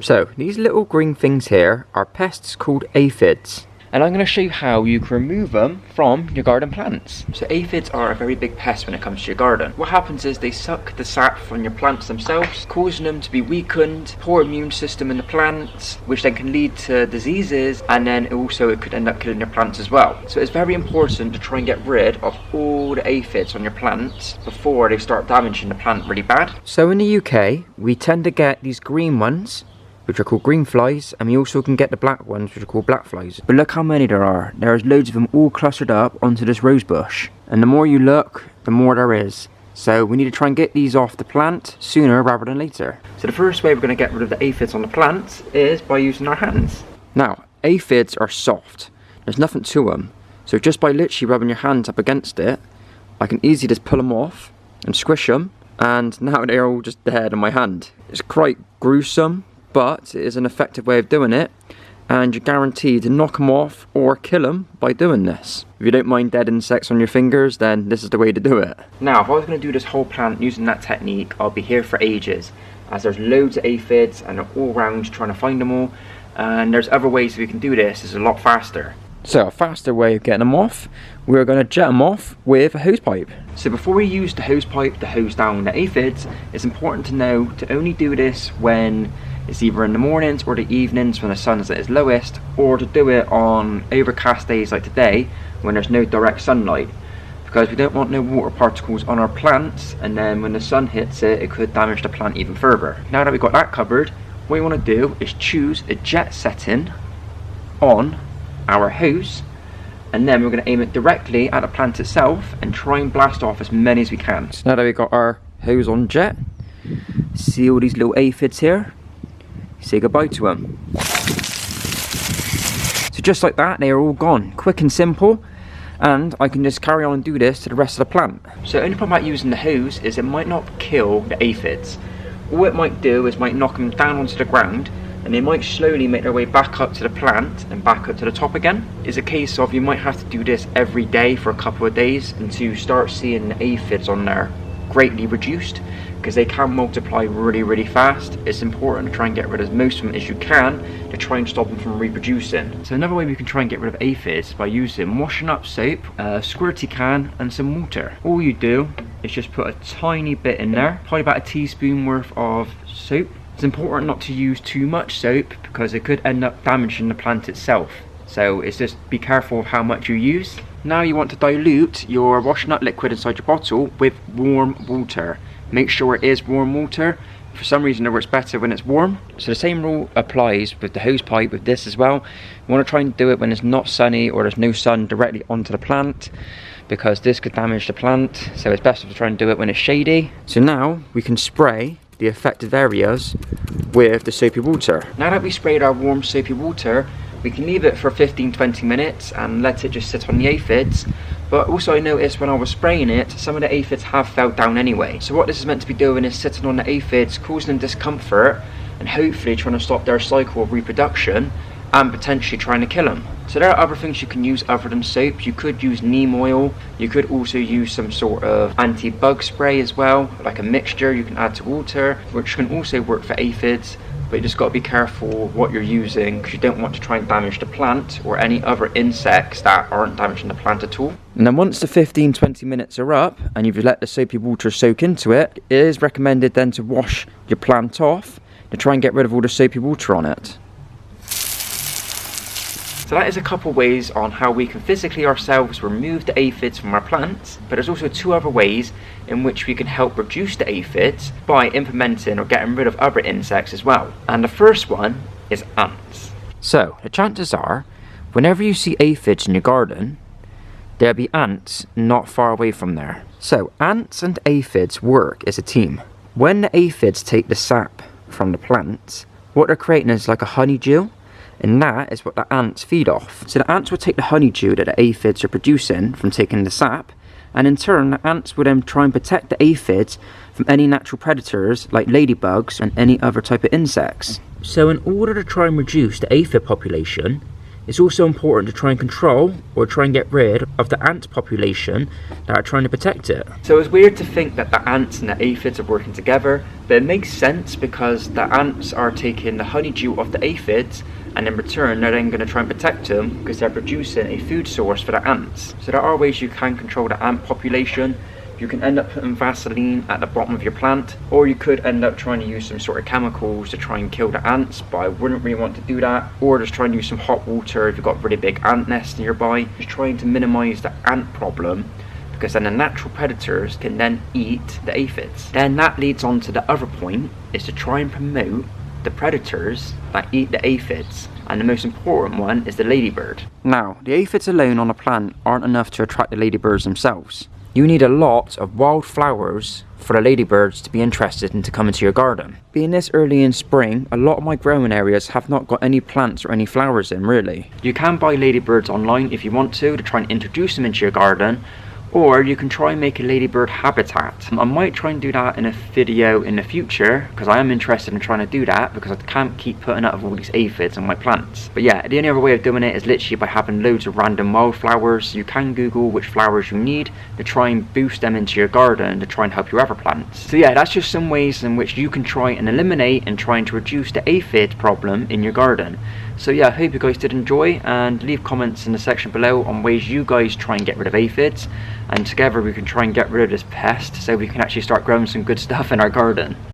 So these little green things here are pests called aphids. And I'm going to show you how you can remove them from your garden plants. So aphids are a very big pest when it comes to your garden. What happens is they suck the sap from your plants themselves, causing them to be weakened, poor immune system in the plants, which then can lead to diseases, and then also it could end up killing your plants as well. So it's very important to try and get rid of all the aphids on your plants before they start damaging the plant really bad. So in the UK, we tend to get these green ones, which are called green flies, and we also can get the black ones, which are called black flies. But look how many there are. There's loads of them all clustered up onto this rose bush. And the more you look, the more there is. So we need to try and get these off the plant sooner rather than later. So the first way we're going to get rid of the aphids on the plants is by using our hands. Now, aphids are soft. There's nothing to them. So just by literally rubbing your hands up against it, I can easily just pull them off and squish them. And now they're all just dead in my hand. It's quite gruesome, but it is an effective way of doing it, and you're guaranteed to knock them off or kill them by doing this. If you don't mind dead insects on your fingers, then this is the way to do it. Now, if I was going to do this whole plant using that technique, I'll be here for ages, as there's loads of aphids and they're all around trying to find them all, and there's other ways we can do this. It's a lot faster. So a faster way of getting them off, we're going to jet them off with a hose pipe. So before we use the hose pipe to hose down the aphids, it's important to know to only do this when it's either in the mornings or the evenings when the sun is at its lowest, or to do it on overcast days like today when there's no direct sunlight, because we don't want no water particles on our plants, and then when the sun hits it, it could damage the plant even further. Now that we've got that covered, what we want to do is choose a jet setting on our hose, and then we're going to aim it directly at the plant itself and try and blast off as many as we can. So now that we've got our hose on jet, see all these little aphids here? Say goodbye to them. So just like that, they are all gone. Quick and simple, and I can just carry on and do this to the rest of the plant. So the only problem about using the hose is it might not kill the aphids. All it might do is might knock them down onto the ground, and they might slowly make their way back up to the plant and back up to the top again. It's a case of you might have to do this every day for a couple of days until you start seeing the aphids on there greatly reduced, because they can multiply really fast. It's important to try and get rid of as most of them as you can to try and stop them from reproducing. So another way we can try and get rid of aphids is by using washing up soap, a squirty can and some water. All you do is just put a tiny bit in there, probably about a teaspoon worth of soap. It's important not to use too much soap because it could end up damaging the plant itself. So it's just be careful of how much you use. Now you want to dilute your washing up liquid inside your bottle with warm water. Make sure it is warm water. For some reason it works better when it's warm. So the same rule applies with the hose pipe with this as well. You want to try and do it when it's not sunny or there's no sun directly onto the plant, because this could damage the plant. So it's best to try and do it when it's shady. So now we can spray the affected areas with the soapy water. Now that we sprayed our warm soapy water, we can leave it for 15-20 minutes and let it just sit on the aphids. But also I noticed when I was spraying it, some of the aphids have fell down anyway. So what this is meant to be doing is sitting on the aphids, causing them discomfort, and hopefully trying to stop their cycle of reproduction and potentially trying to kill them. So there are other things you can use other than soap. You could use neem oil. You could also use some sort of anti-bug spray as well, like a mixture you can add to water, which can also work for aphids. But you just got to be careful what you're using, because you don't want to try and damage the plant or any other insects that aren't damaging the plant at all. And then once the 15-20 minutes are up and you've let the soapy water soak into it, it is recommended then to wash your plant off to try and get rid of all the soapy water on it. So that is a couple ways on how we can physically ourselves remove the aphids from our plants, but there's also two other ways in which we can help reduce the aphids by implementing or getting rid of other insects as well. And the first one is ants. So the chances are, whenever you see aphids in your garden, there'll be ants not far away from there. So ants and aphids work as a team. When the aphids take the sap from the plants, what they're creating is like a honeydew, and that is what the ants feed off. So the ants will take the honeydew that the aphids are producing from taking the sap, and in turn the ants will then try and protect the aphids from any natural predators like ladybugs and any other type of insects. So in order to try and reduce the aphid population, It's also important to try and control or try and get rid of the ant population that are trying to protect it. So it's weird to think that the ants and the aphids are working together, but it makes sense because the ants are taking the honeydew of the aphids, and in return they're then going to try and protect them because they're producing a food source for the ants. So there are ways you can control the ant population. You can end up putting Vaseline at the bottom of your plant, or you could end up trying to use some sort of chemicals to try and kill the ants, but I wouldn't really want to do that. Or just try and use some hot water if you've got really big ant nests nearby. Just trying to minimize the ant problem, because then the natural predators can then eat the aphids. Then that leads on to the other point, is to try and promote the predators that eat the aphids, and the most important one is the ladybird. Now, the aphids alone on a plant aren't enough to attract the ladybirds themselves. You need a lot of wild flowers for the ladybirds to be interested and to come into your garden. Being this early in spring, a lot of my growing areas have not got any plants or any flowers in really. You can buy ladybirds online if you want to try and introduce them into your garden, or you can try and make a ladybird habitat. I might try and do that in a video in the future, because I am interested in trying to do that, because I can't keep putting up all these aphids on my plants. But yeah, the only other way of doing it is literally by having loads of random wildflowers. You can Google which flowers you need to try and boost them into your garden to try and help your other plants. So yeah, that's just some ways in which you can try and eliminate and trying to reduce the aphid problem in your garden. So yeah, I hope you guys did enjoy, and leave comments in the section below on ways you guys try and get rid of aphids, and together we can try and get rid of this pest so we can actually start growing some good stuff in our garden.